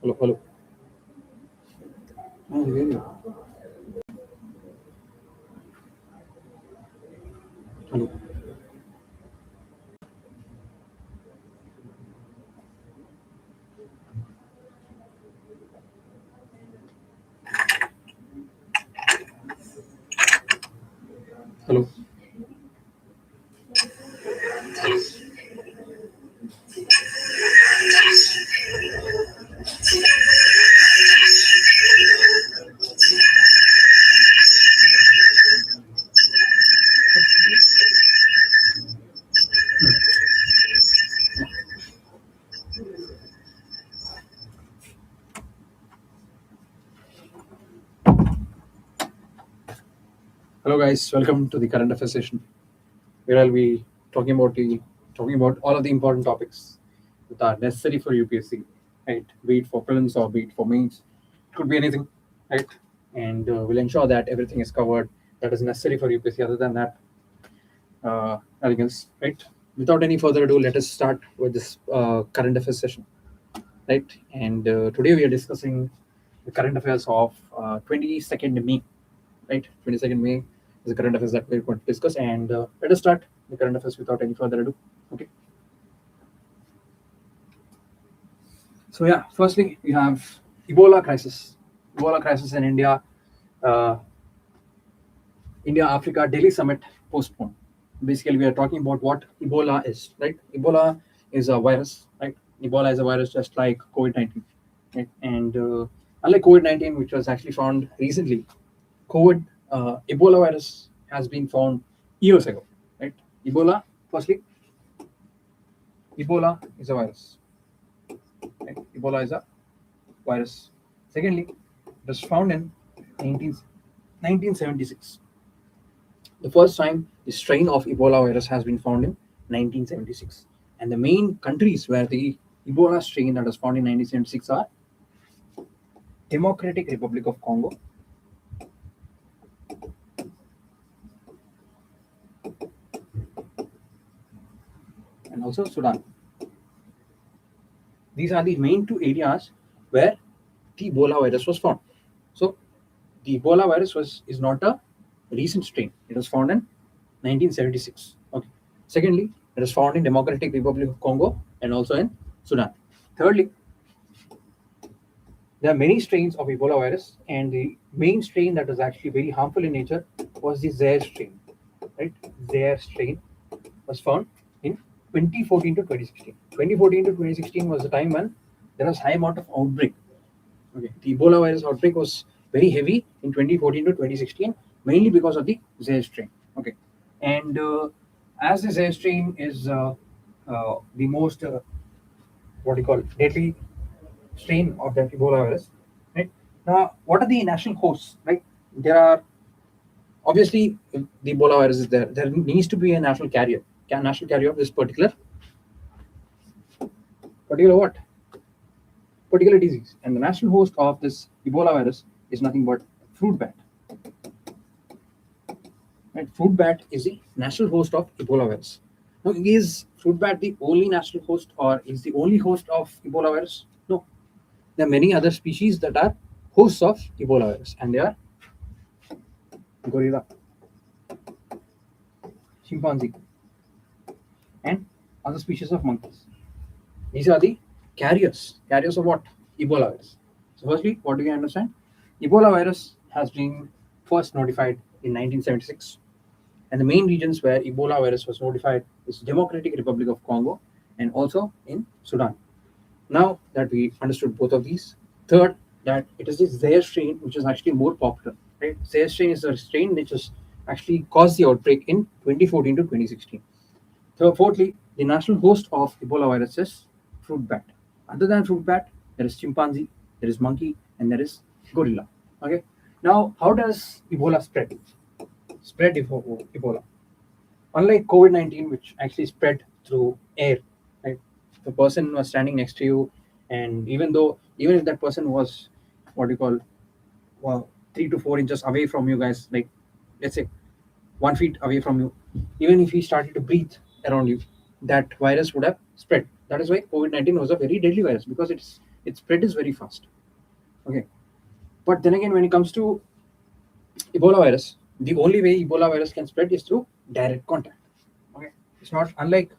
Hello, hello. Oh, really? Hello. Hello. Hello, guys. Welcome to the current affairs session, where I'll be talking about all of the important topics that are necessary for UPSC, right? Be it for prelims or be it for mains, it could be anything, right? And we'll ensure that everything is covered that is necessary for UPSC. Other than that, nothing else, right? Without any further ado, let us start with this current affairs session, right? And today we are discussing the current affairs of 22nd May, right? 22nd May is the current affairs that we're going to discuss, and let us start the current affairs without any further ado. Okay. So yeah, firstly we have Ebola crisis. Ebola crisis in India. India Africa Delhi summit postponed. Basically, we are talking about what Ebola is, right? Ebola is a virus, right? Ebola is a virus just like COVID-19, right? And unlike COVID-19, which was actually found recently, Ebola virus has been found years ago, right? Firstly, Ebola is a virus, right? Ebola is a virus. Secondly, it was found in 1976. The first time the strain of Ebola virus has been found in 1976. And the main countries where the Ebola strain that was found in 1976 are Democratic Republic of Congo, and also Sudan. These are the main two areas where the Ebola virus was found. So the Ebola virus is not a recent strain. It was found in 1976. Okay. Secondly, it is found in Democratic Republic of Congo and also in Sudan. Thirdly, there are many strains of Ebola virus, and the main strain that was actually very harmful in nature was the Zaire strain. Right? Zaire strain was found in 2014 to 2016. 2014 to 2016 was the time when there was high amount of outbreak. Okay, the Ebola virus outbreak was very heavy in 2014 to 2016, mainly because of the Zaire strain. Okay, and as the Zaire strain is the most what do you call deadly strain of that Ebola virus, right? Now, what are the national hosts? Right, there are obviously if the Ebola virus is there. There needs to be a national carrier, national carrier of this particular what? Particular disease, and the national host of this Ebola virus is nothing but fruit bat. Right? Fruit bat is the national host of Ebola virus. Now, is fruit bat the only national host, or is the only host of Ebola virus? No, there are many other species that are hosts of Ebola virus, and they are gorilla, chimpanzee, and other species of monkeys. These are the carriers of what? Ebola virus. So firstly, what do we understand? Ebola virus has been first notified in 1976, and the main regions where Ebola virus was notified is Democratic Republic of Congo and also in Sudan. Now that we understood both of these, third, that it is this Zaire strain which is actually more popular. Right? Zaire strain is a strain which has actually caused the outbreak in 2014 to 2016. So, fourthly, the national host of Ebola virus is fruit bat. Other than fruit bat, there is chimpanzee, there is monkey, and there is gorilla. Okay. Now, how does Ebola spread? Ebola. Unlike COVID-19, which actually spread through air, right? The person was standing next to you, and even if that person was what you call 3 to 4 inches away from you guys, like let's say 1 feet away from you, even if he started to breathe around you, that virus would have spread. That is why COVID-19 was a very deadly virus, because it's its spread is very fast. Okay, but then again, when it comes to Ebola virus, the only way Ebola virus can spread is through direct contact. Okay, it's not unlike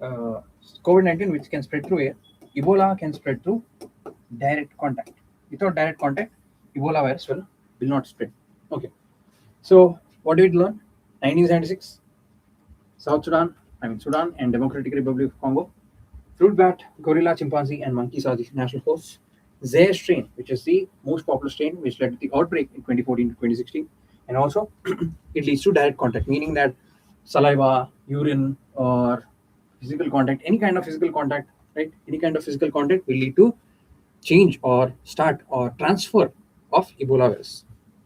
uh, COVID-19, which can spread through air. Ebola can spread through direct contact. Without direct contact, Ebola virus will not spread. Okay, so what did we learn? 1976, Sudan and Democratic Republic of Congo. Fruit bat, gorilla, chimpanzee, and monkeys are the national hosts. Zaire strain, which is the most popular strain, which led to the outbreak in 2014 to 2016, and also it leads to direct contact, meaning that saliva, urine, or physical contact, any kind of physical contact, right? Any kind of physical contact will lead to change or start or transfer of Ebola virus,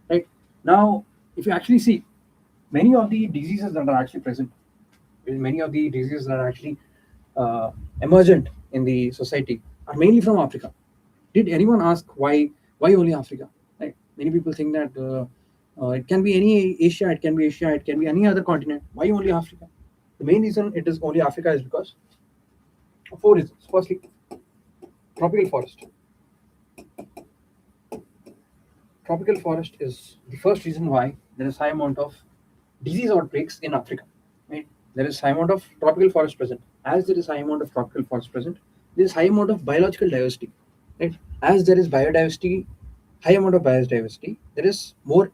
right? Now, if you actually see, many of the diseases that are actually present, many of the diseases that are actually emergent in the society are mainly from Africa. Did anyone ask why only Africa? Right? Many people think that it can be any Asia, it can be Asia, it can be any other continent. Why only Africa? The main reason it is only Africa is because of four reasons. Firstly, tropical forest. Tropical forest is the first reason why there is high amount of disease outbreaks in Africa. Right? There is high amount of tropical forest present. As there is high amount of tropical forest present, there is high amount of biological diversity. Right? As there is biodiversity, high amount of biodiversity, there is more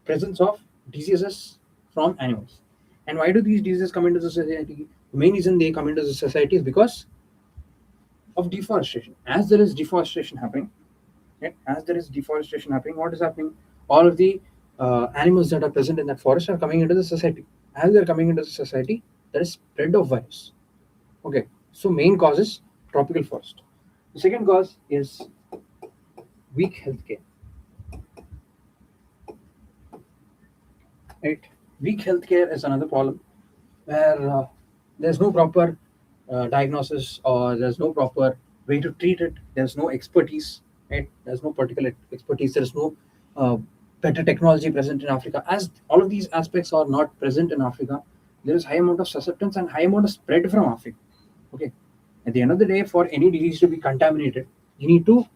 presence of diseases from animals. And why do these diseases come into the society? The main reason they come into the society is because of deforestation. As there is deforestation happening, right? As there is deforestation happening, what is happening? All of the animals that are present in that forest are coming into the society. As they're coming into the society, there is spread of virus. Okay, so main cause is tropical forest. The second cause is weak healthcare. Right, weak healthcare is another problem where there's no proper diagnosis or there's no proper way to treat it. There's no expertise, right? There's no particular expertise. There's no uh, better technology present in Africa. As all of these aspects are not present in Africa, there is high amount of susceptance and high amount of spread from Africa. Okay, at the end of the day, for any disease to be contaminated, you need to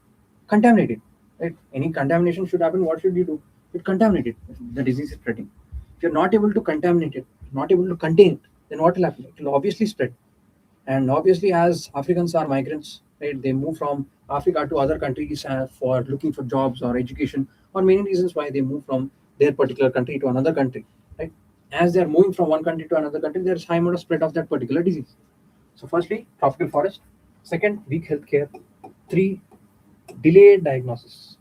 contaminate it. Right? Any contamination should happen. What should you do? You contaminate it. The disease is spreading. If you're not able to contaminate it, not able to contain it, then what will happen? It will obviously spread. And obviously, as Africans are migrants, right, they move from Africa to other countries for looking for jobs or education, or many reasons why they move from their particular country to another country. Right? As they are moving from one country to another country, there is high amount of spread of that particular disease. So, firstly, tropical forest. Second, weak healthcare. Three, delayed diagnosis.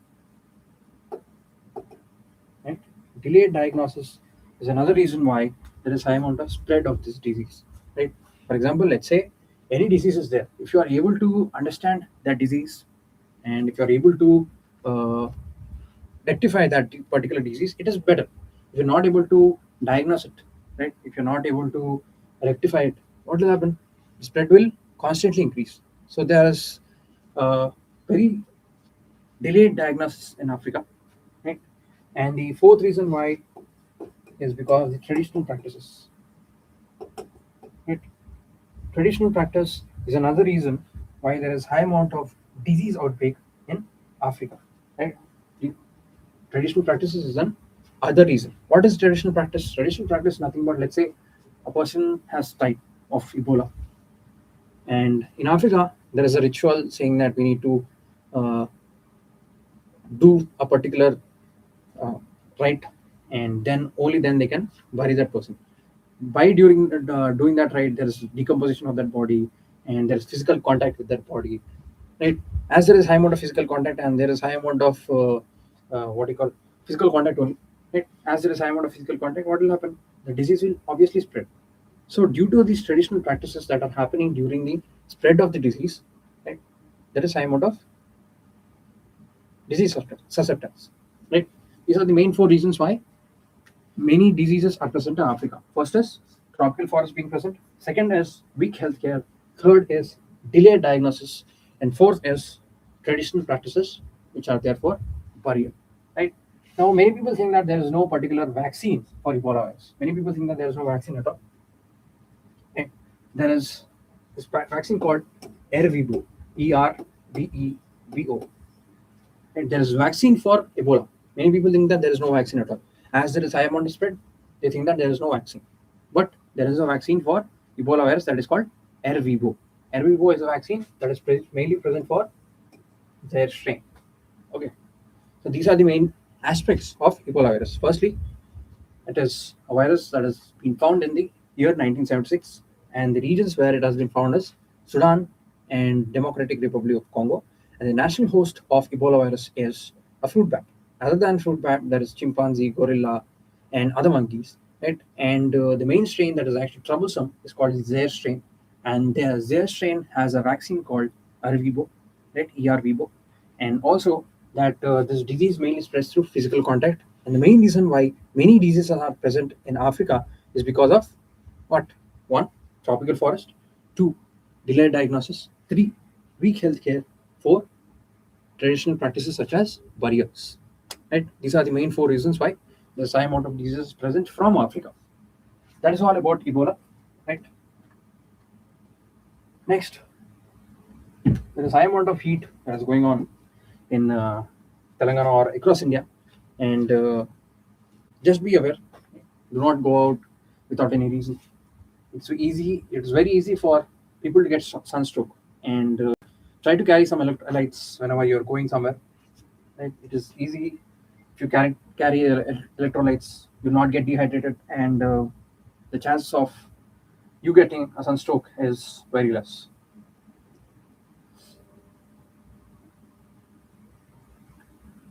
Right? Delayed diagnosis is another reason why there is high amount of spread of this disease. Right? For example, let's say any disease is there. If you are able to understand that disease, and if you are able to uh, rectify that particular disease, it is better. If you're not able to diagnose it, right? If you're not able to rectify it, what will happen? The spread will constantly increase. So there is very delayed diagnosis in Africa, right? And the fourth reason why is because the traditional practices. Right? Traditional practice is another reason why there is high amount of disease outbreak in Africa. Right? The traditional practices is an other reason. What is traditional practice? Traditional practice is nothing but, let's say a person has died of Ebola, and in Africa there is a ritual saying that we need to uh, do a particular uh, rite, and then only then they can bury that person. By during doing that rite, there is decomposition of that body, and there is physical contact with that body, right? As there is high amount of physical contact and there is high amount of what you call physical contact only, right? As there is high amount of physical contact, what will happen? The disease will obviously spread. So due to these traditional practices that are happening during the spread of the disease, right, there is high amount of disease susceptance, right? These are the main four reasons why many diseases are present in Africa. First is tropical forest being present. Second is weak healthcare. Third is delayed diagnosis. And fourth is traditional practices, which are therefore barrier. Right? Now, many people think that there is no particular vaccine for Ebola virus. Many people think that there is no vaccine at all. Okay. There is this vaccine called Ervebo, ERVEBO. RVO. And there is vaccine for Ebola. Many people think that there is no vaccine at all. As there is high amount of spread, they think that there is no vaccine. But there is a vaccine for Ebola virus that is called RVO. RVO is a vaccine that is mainly present for their strain. Okay. So these are the main aspects of Ebola virus. Firstly, it is a virus that has been found in the year 1976, and the regions where it has been found is Sudan and Democratic Republic of Congo. And the national host of Ebola virus is a fruit bat. Other than fruit bat, there is chimpanzee, gorilla, and other monkeys. Right? And the main strain that is actually troublesome is called the Zaire strain, and the Zaire strain has a vaccine called Arvibo, right? ERVibo, and also that this disease mainly spreads through physical contact. And the main reason why many diseases are present in Africa is because of what? One, tropical forest. Two, delayed diagnosis. Three, weak healthcare. Four, traditional practices such as burials. Right? These are the main four reasons why there's a high amount of diseases present from Africa. That is all about Ebola. Right? Next, there is high amount of heat that is going on in Telangana or across India, and just be aware. Do not go out without any reason. It's so easy. It's very easy for people to get sunstroke, and try to carry some electrolytes whenever you're going somewhere. Right? It is easy if you carry electrolytes. Do not get dehydrated, and the chances of you getting a sunstroke is very less.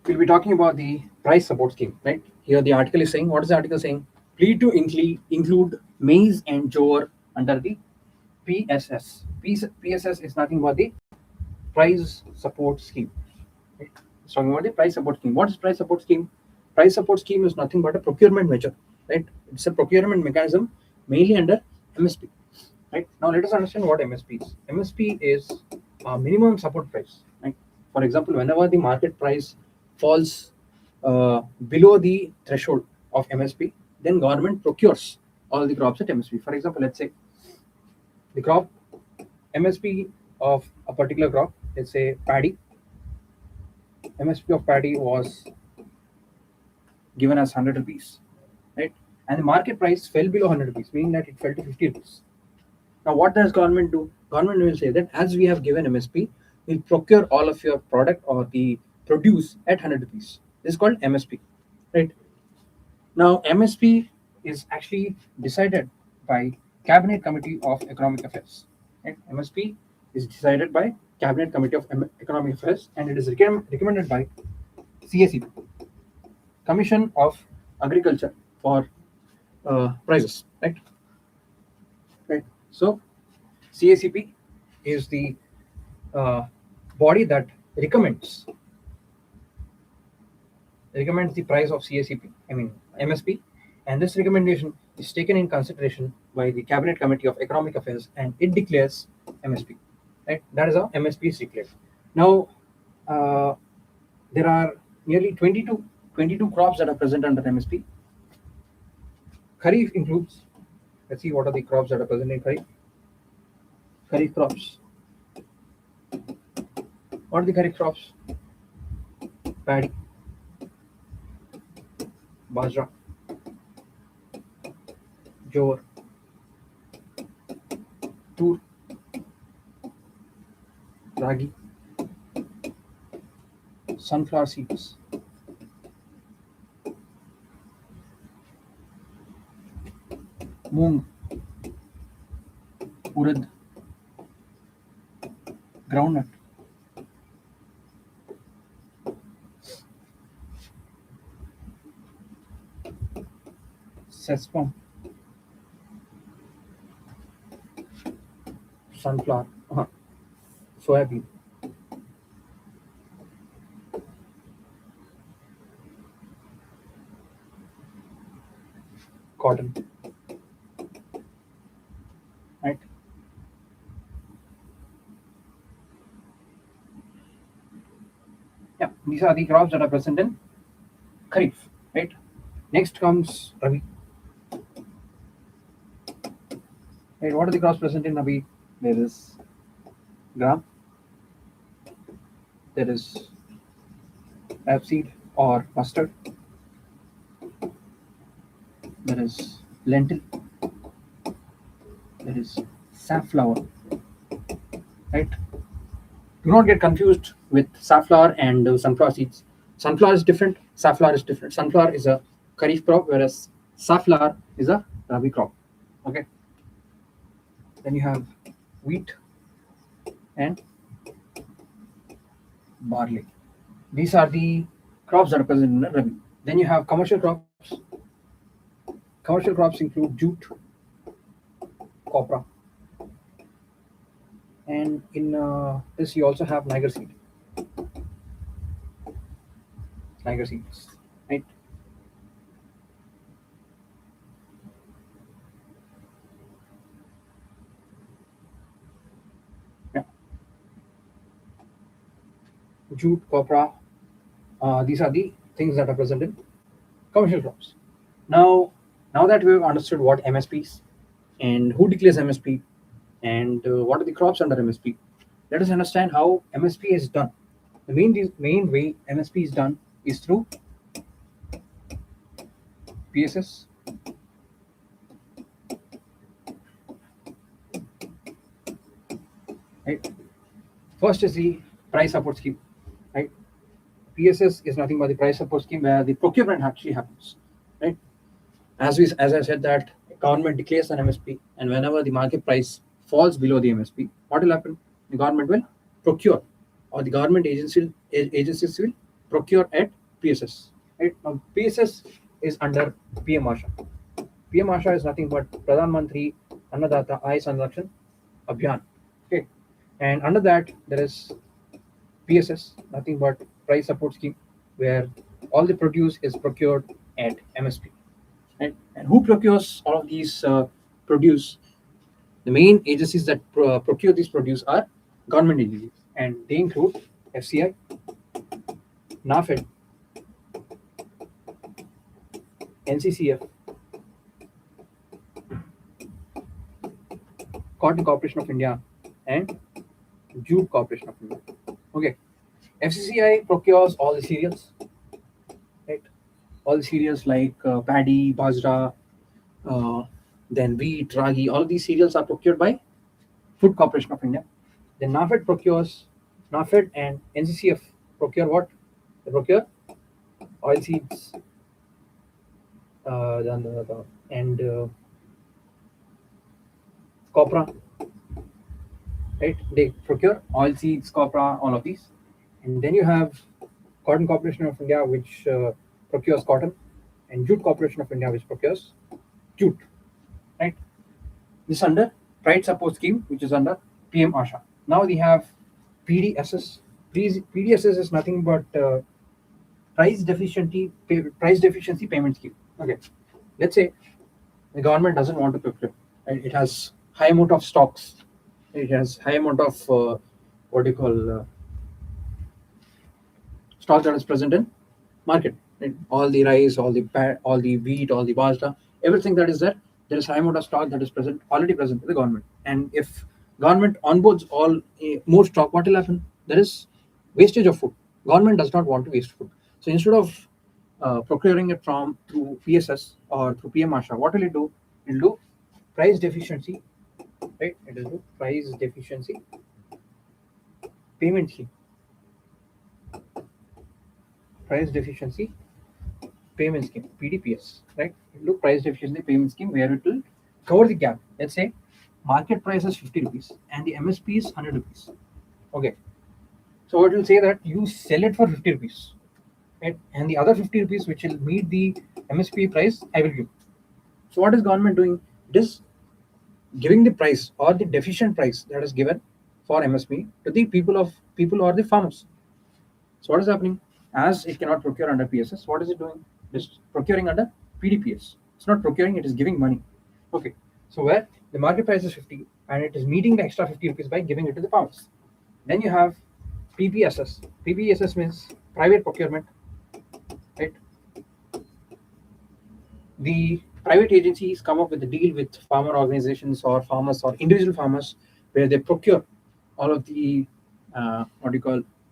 We'll be talking about the price support scheme, right? Here the article is saying, what is the article saying? Plead to include maize and jowar under the PSS. PSS is nothing but the price support scheme. Right? It's talking about the price support scheme. What is price support scheme? Price support scheme is nothing but a procurement measure, right? It's a procurement mechanism mainly under MSP. Right? Now let us understand what MSP is. MSP is a minimum support price. Right? For example, whenever the market price falls below the threshold of MSP, then government procures all the crops at MSP. For example, let's say the crop MSP of a particular crop, let's say paddy, MSP of paddy was given as 100 rupees, right? And the market price fell below 100 rupees, meaning that it fell to 50 rupees. Now, what does government do? Government will say that as we have given MSP, we'll procure all of your product or the produce at 100 rupees. This is called MSP, right? Now, MSP is actually decided by Cabinet Committee of Economic Affairs. Right? MSP is decided by Cabinet Committee of Economic Affairs, and it is recommended by CSE, Commission of Agriculture for Prices. Right. So, CACP is the body that recommends the price of CACP, I mean MSP, and this recommendation is taken in consideration by the Cabinet Committee of Economic Affairs, and it declares MSP. Right, that is how MSP is declared. Now, there are nearly 22 crops that are present under MSP. Kharif includes. Let's see what are the crops that are present in Kharif. Kharif crops. What are the Kharif crops? Paddy, bajra, jowar, tur, ragi, sunflower seeds, moong, urad, groundnut, sesame, sunflower, soybean, cotton. Right. Yeah, these are the crops that are present in Kharif. Right. Next comes Rabi. Right. What are the crops present in Rabi? There is gram, there is rapeseed or mustard, there is lentil, there is safflower, right? Do not get confused with safflower and sunflower seeds. Sunflower is different, safflower is different. Sunflower is a kharif crop, whereas safflower is a rabi crop. Okay. Then you have wheat and barley. These are the crops that are present in the rabi. Then you have commercial crops. Commercial crops include jute, copra, and in this you also have Niger seed. Niger seeds, right? Yeah. Jute, copra, these are the things that are present in commercial crops. Now that we've understood what MSP is and who declares MSP and what are the crops under MSP, let us understand how MSP is done. The main way MSP is done is through PSS, right? First is the price support scheme, right? PSS is nothing but the price support scheme where the procurement actually happens, right? As I said that government declares an MSP, and whenever the market price falls below the MSP, what will happen? The government will procure, or the government agencies will procure at PSS. Right? Now PSS is under PM Asha. PM Asha is nothing but Pradhan Mantri Annadata Aay Sanrakshan Abhiyan. Okay, and under that there is PSS, nothing but price support scheme, where all the produce is procured at MSP. Right? And who procures all of these produce? The main agencies that procure these produce are government agencies, and they include FCI, NAFED, NCCF, Cotton Corporation of India, and Jute Corporation of India. Okay, FCCI procures all the cereals, right? All the cereals like paddy, bajra, then wheat, ragi. All of these cereals are procured by Food Corporation of India. Then NAFED procures, NAFED and NCCF procure what? They procure oil seeds, and copra, right? They procure oil seeds, copra, all of these. And then you have Cotton Corporation of India, which procures cotton, and Jute Corporation of India, which procures jute, right? This under Pride Support Scheme, which is under PM Asha. Now we have PDSS. PDSS is nothing but price deficiency payment scheme. Okay, let's say the government doesn't want to procure, right? It has high amount of stocks, it has high amount of what do you call stock that is present in market, right? All the rice, all the wheat, all the bajra, everything that is there is high amount of stock that is already present in the government. And if government onboards all more stock, what will happen? There is wastage of food. Government does not want to waste food. So instead of procuring it from through PSS or through PM Asha, what will it do? It will do price deficiency, right? It will do price deficiency payment scheme. Price deficiency payment scheme, PDPS, right? It will do price deficiency payment scheme where it will cover the gap. Let's say market price is 50 rupees and the MSP is 100 rupees. Okay. So it will say that you sell it for 50 rupees. Right? And the other 50 rupees which will meet the MSP price, I will give. So what is government doing? It is giving the price or the deficient price that is given for MSP to the people or the farmers. So what is happening? As it cannot procure under PSS, what is it doing? It is procuring under PDPS. It's not procuring, it is giving money. Okay. So where the market price is 50 and it is meeting the extra 50 rupees by giving it to the farmers. Then you have PPSS. PPSS means private procurement, right? The private agencies come up with a deal with farmer organizations or farmers or individual farmers where they procure all of the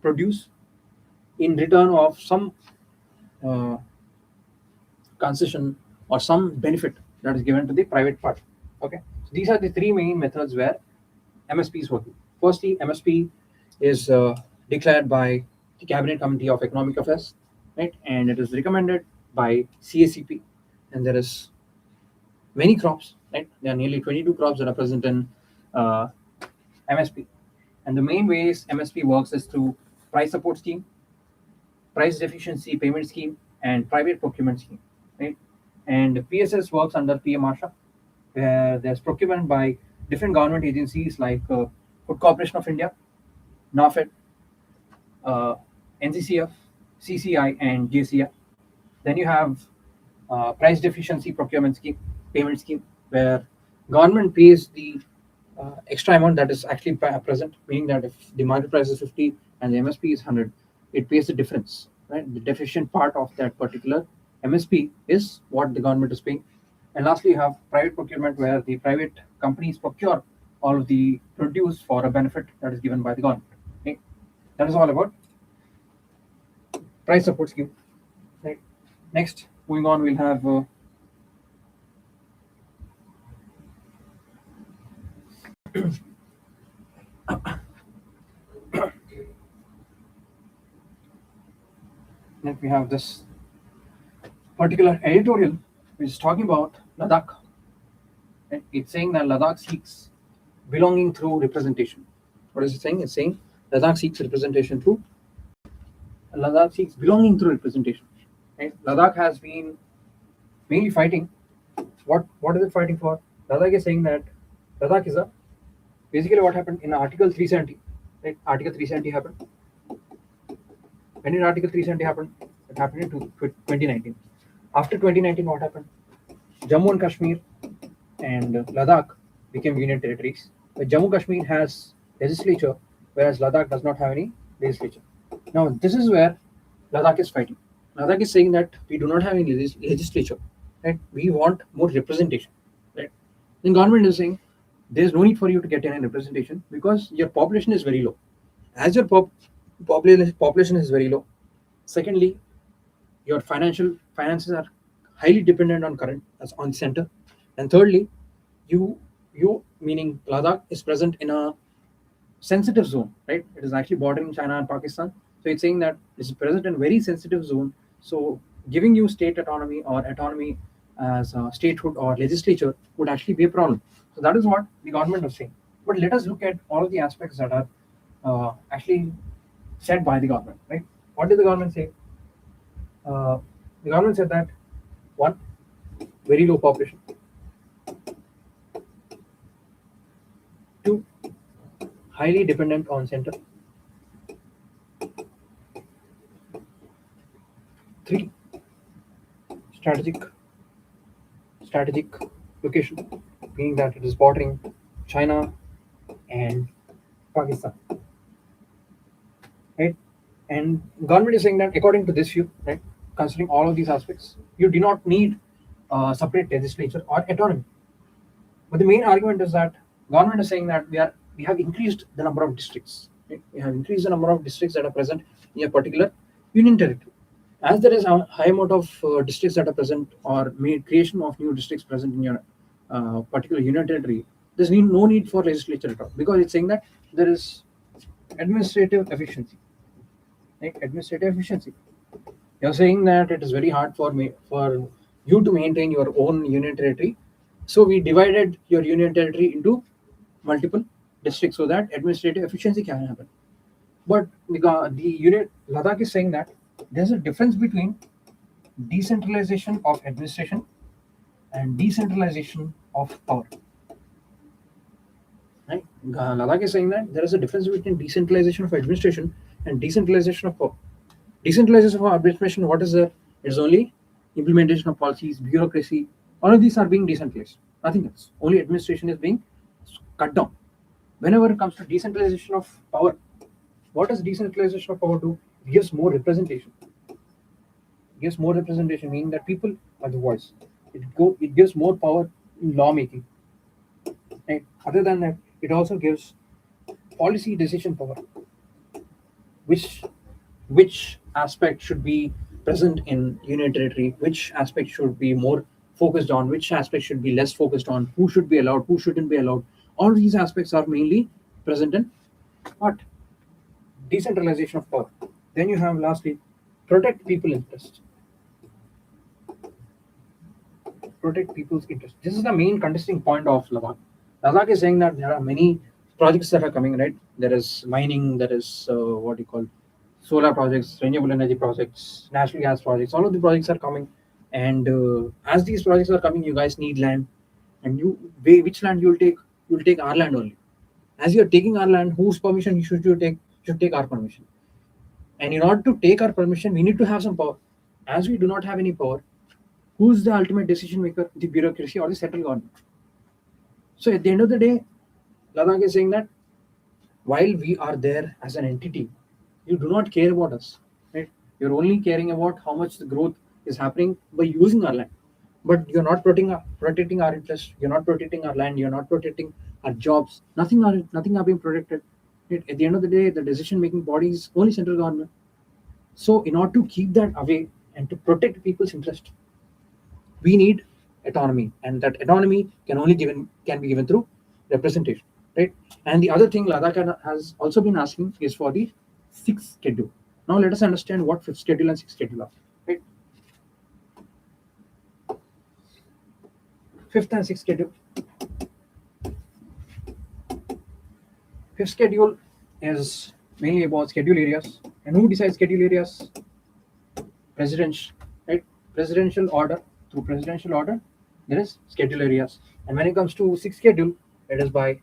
produce in return of some uh, concession or some benefit that is given to the private party. Okay, so these are the three main methods where MSP is working. Firstly, MSP is declared by the Cabinet Committee of Economic Affairs, right, and it is recommended by CSEP, and there is many crops, right? There are nearly 22 crops that are present in uh, MSP, and the main ways MSP works is through price support scheme, price deficiency payment scheme, and private procurement scheme, right? And PSS works under PM ARSHA, where there's procurement by different government agencies like Food Corporation of India, NAFED, uh, NCCF, CCI, and JCI. Then you have price deficiency procurement scheme, payment scheme, where government pays the extra amount that is actually present, meaning that if the market price is 50 and the MSP is 100, it pays the difference, right? The deficient part of that particular MSP is what the government is paying. And lastly, you have private procurement, where the private companies procure all of the produce for a benefit that is given by the government. Okay? That is all about price support scheme. Right. Next, moving on, we'll have then we have this particular editorial which is talking about Ladakh. Right? It's saying that Ladakh seeks belonging through representation. What is it saying? It's saying Ladakh seeks representation through Ladakh seeks belonging through representation. Right? Ladakh has been mainly fighting. What is it fighting for? Ladakh is saying that Ladakh is a basically what happened in Article 370. Right? Article 370 happened. When did Article 370 happen? It happened in 2019. After 2019, what happened? Jammu and Kashmir and Ladakh became union territories. But Jammu Kashmir has legislature, whereas Ladakh does not have any legislature. Now, this is where Ladakh is fighting. Ladakh is saying that we do not have any legislature, right? We want more representation, right? Then government is saying there is no need for you to get any representation because your population is very low. As your population is very low, secondly, your finances are highly dependent on current as on center, and thirdly, you meaning Ladakh is present in a sensitive zone, right? It is actually bordering China and Pakistan. So it's saying that it's present in a very sensitive zone. So giving you state autonomy or autonomy as a statehood or legislature would actually be a problem. So that is what the government is saying. But let us look at all of the aspects that are actually said by the government, right? What did the government say? The government said that one, very low population. Two, highly dependent on center. Three, strategic location, meaning that it is bordering China and Pakistan. Right? And government is saying that according to this view, right, considering all of these aspects, you do not need a separate legislature or autonomy. But the main argument is that government is saying that we have increased the number of districts. Right? We have increased the number of districts that are present in a particular union territory. As there is a high amount of districts that are present or creation of new districts present in your particular union territory, there's no need for legislature at all, because it's saying that there is administrative efficiency. Right? Administrative efficiency. You're saying that it is very hard for you to maintain your own union territory. So we divided your union territory into multiple districts so that administrative efficiency can happen. But the unit Ladakh is saying that there's a difference between decentralization of administration and decentralization of power. Right? Ladakh is saying that there is a difference between decentralization of administration and decentralization of power. Decentralization of administration, what is there? It's only implementation of policies, bureaucracy. All of these are being decentralized. Nothing else. Only administration is being cut down. Whenever it comes to decentralization of power, what does decentralization of power do? It gives more representation. It gives more representation, meaning that people are the voice. It gives more power in lawmaking. Right? Other than that, it also gives policy decision power. which aspect should be present in union territory, which aspect should be more focused on, which aspect should be less focused on, who should be allowed, who shouldn't be allowed. All these aspects are mainly present in what? Decentralization of power. Then you have lastly protect people interest. Protect people's interest. This is the main contesting point of Ladakh. Ladakh is saying that there are many projects that are coming, right? There is mining, there is what you call solar projects, renewable energy projects, natural gas projects. All of the projects are coming, and as these projects are coming, you guys need land, and which land you'll take? You'll take our land only. As you're taking our land, whose permission should you take? Should take our permission. And in order to take our permission, we need to have some power. As we do not have any power, who's the ultimate decision maker? The bureaucracy or the central government. So at the end of the day, Ladakh is saying that while we are there as an entity, you do not care about us. Right? You're only caring about how much the growth is happening by using our land. But you're not protecting our interests. You're not protecting our land. You're not protecting our jobs. Nothing are being protected. Right? At the end of the day, the decision-making body is only central government. So in order to keep that away and to protect people's interest, we need autonomy, and that autonomy can be given through representation, right? And the other thing Ladakh has also been asking is for the sixth schedule. Now let us understand what fifth schedule and sixth schedule are, right? Fifth and sixth schedule. Fifth schedule is mainly about schedule areas, and who decides schedule areas? Presidential, right? Presidential order. Through presidential order, there is schedule areas, and when it comes to sixth schedule, it is by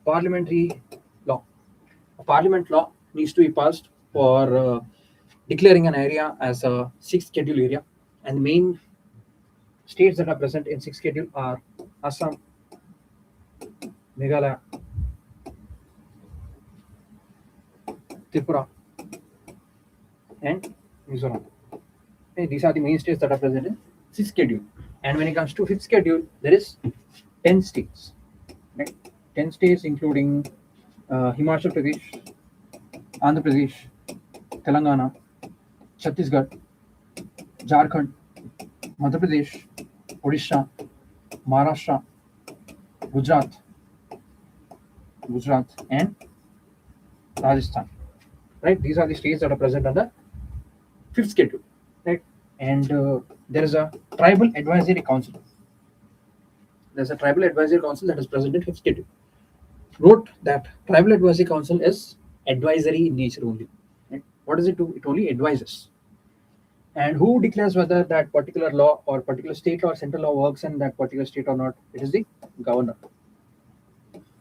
parliamentary law. A parliament law needs to be passed for declaring an area as a sixth schedule area, and the main states that are present in sixth schedule are Assam, Meghalaya, Tripura, and Mizoram. Okay, these are the main states that are present in sixth schedule. And when it comes to fifth schedule, there is 10 states. Right? 10 states including Himachal Pradesh, Andhra Pradesh, Telangana, Chhattisgarh, Jharkhand, Madhya Pradesh, Odisha, Maharashtra, Gujarat, and Rajasthan. Right? These are the states that are present under fifth schedule. Right? And there is a tribal advisory council. There's a tribal advisory council that is present in fifth schedule. Note that tribal advisory council is advisory in nature only. Right? What does it do? It only advises. And who declares whether that particular law or particular state law or central law works in that particular state or not? It is the governor.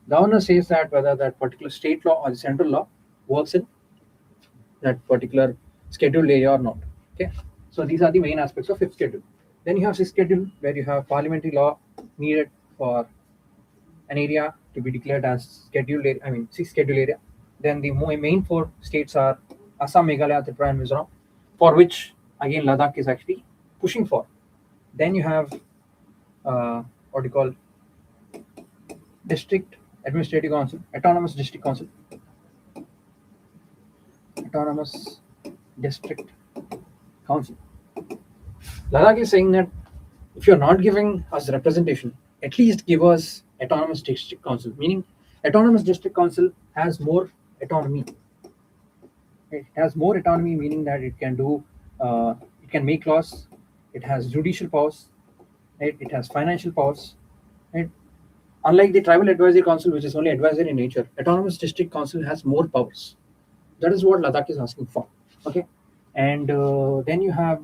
Governor says that whether that particular state law or the central law works in that particular scheduled area or not. Okay. So these are the main aspects of fifth schedule. Then you have sixth schedule, where you have parliamentary law needed for an area to be declared as scheduled area, sixth schedule area. Then the main four states are Assam, Meghalaya, Tripura, and Mizoram, for which again Ladakh is actually pushing for. Then you have what you call district administrative council, autonomous district council, autonomous district council. Ladakh is saying that if you're not giving us representation, at least give us autonomous district council, meaning autonomous district council has more autonomy. It has more autonomy, meaning that it can do, it can make laws, it has judicial powers, right? It has financial powers. Right? Unlike the tribal advisory council, which is only advisory in nature, autonomous district council has more powers. That is what Ladakh is asking for. Okay, and then you have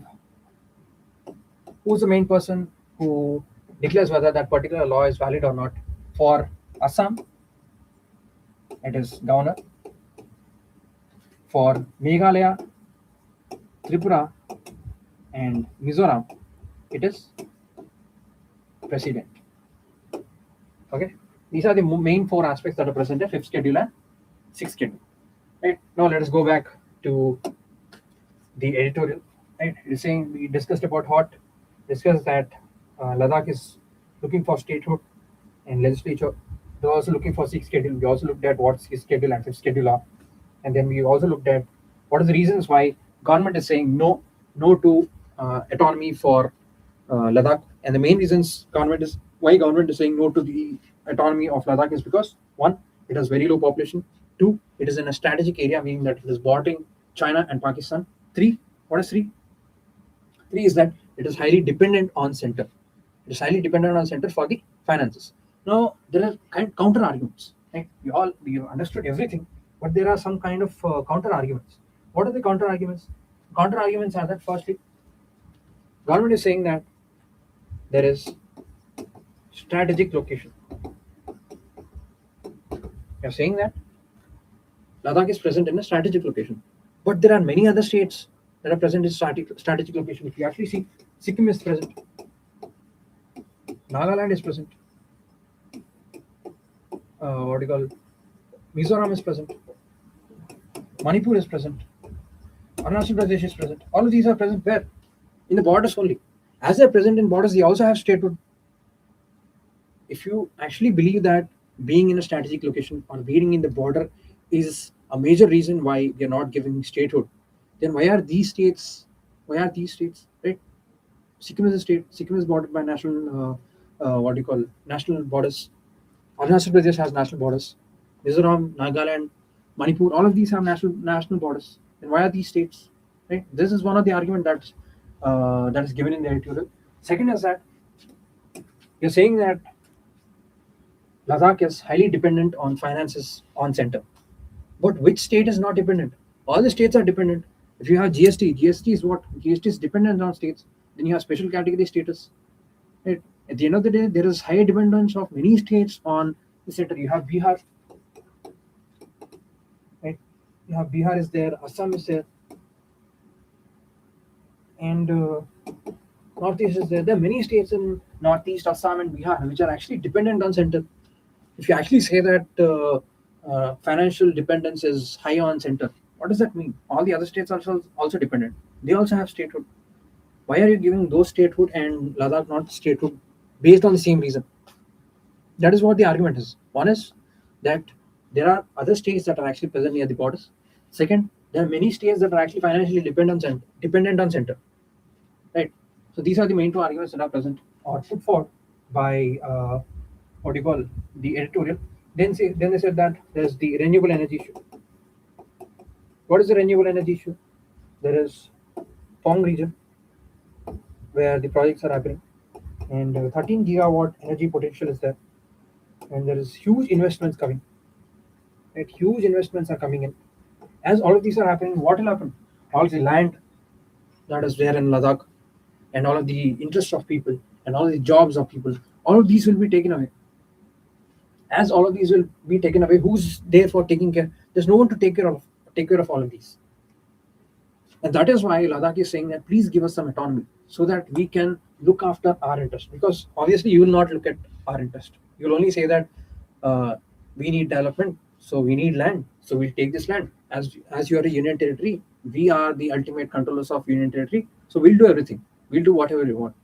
who's the main person who declares whether that particular law is valid or not. For Assam, it is governor. For Meghalaya, Tripura, and Mizoram, it is president. Okay, these are the main four aspects that are present in fifth schedule and sixth schedule. Right, now let us go back to the editorial. Right, it's saying we discussed that Ladakh is looking for statehood and legislature. They're also looking for sixth schedule. We also looked at what sixth schedule and fifth schedule are. And then we also looked at what are the reasons why government is saying no to autonomy for Ladakh. And the main reasons government is saying no to the autonomy of Ladakh is because one, it has very low population. Two, it is in a strategic area, meaning that it is bordering China and Pakistan. Three, what is three? Three is that it is highly dependent on center. It is highly dependent on center for the finances. Now there are counter arguments. Right? We have understood everything, but there are some kind of counter arguments. What are the counter arguments? Counter arguments are that firstly, government is saying that there is strategic location. You're saying that Ladakh is present in a strategic location, but there are many other states that are present in strategic location. If you actually see, Sikkim is present, Nagaland is present, what do you call, Mizoram is present, Manipur is present, Arunachal Pradesh is present. All of these are present where? In the borders only. As they're present in borders, they also have statehood. If you actually believe that being in a strategic location or being in the border is a major reason why we are not giving statehood, then why are these states? Right? Sikkim is a state. Sikkim is bordered by national, national borders. Arunachal Pradesh has national borders. Mizoram, Nagaland, Manipur, all of these have national borders. Then why are these states? Right? This is one of the argument that is given in the editorial. Second is that you're saying that Ladakh is highly dependent on finances on center. But which state is not dependent? All the states are dependent. If you have GST is what? GST is dependent on states. Then you have special category status. Right? At the end of the day, there is high dependence of many states on the center. You have Bihar. Right? You have Bihar is there, Assam is there. And Northeast is there. There are many states in Northeast, Assam and Bihar which are actually dependent on center. If you actually say that financial dependence is high on center, what does that mean? All the other states are also dependent. They also have statehood. Why are you giving those statehood and Ladakh not statehood based on the same reason? That is what the argument is. One is that there are other states that are actually present near the borders. Second, there are many states that are actually financially dependent on center. Right. So these are the main two arguments that are present or put forward by the editorial. Then they said that there's the renewable energy issue. What is the renewable energy issue? There is Pong region where the projects are happening, and 13 gigawatt energy potential is there, and there is huge investments coming. Right, huge investments are coming in. As all of these are happening, what will happen? All the land that is there in Ladakh, and all of the interests of people, and all the jobs of people, all of these will be taken away. As all of these will be taken away, who's there for taking care? There's no one to take care of all of these. And that is why Ladakh is saying that please give us some autonomy so that we can look after our interest. Because obviously you will not look at our interest. You'll only say that we need development, so we need land, so we'll take this land. As you are a union territory, we are the ultimate controllers of union territory, so we'll do everything. We'll do whatever we want.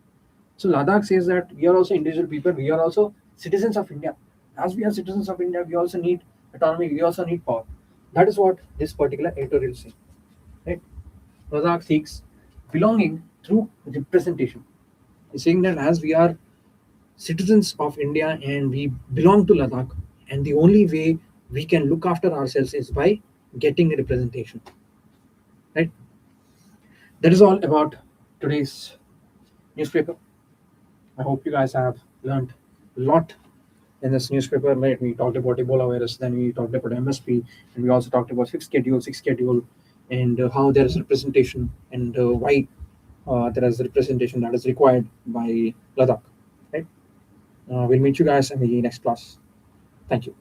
So Ladakh says that we are also individual people. We are also citizens of India. As we are citizens of India, we also need autonomy. We also need power. That is what this particular editorial says. Right? Ladakh seeks belonging through representation. It's saying that as we are citizens of India and we belong to Ladakh, and the only way we can look after ourselves is by getting a representation. Right? That is all about today's newspaper. I hope you guys have learned a lot in this newspaper. Right? We talked about Ebola virus, then we talked about MSP, and we also talked about sixth schedule, and how there is representation, and why there is representation that is required by Ladakh. Right? We'll meet you guys in the next class. Thank you.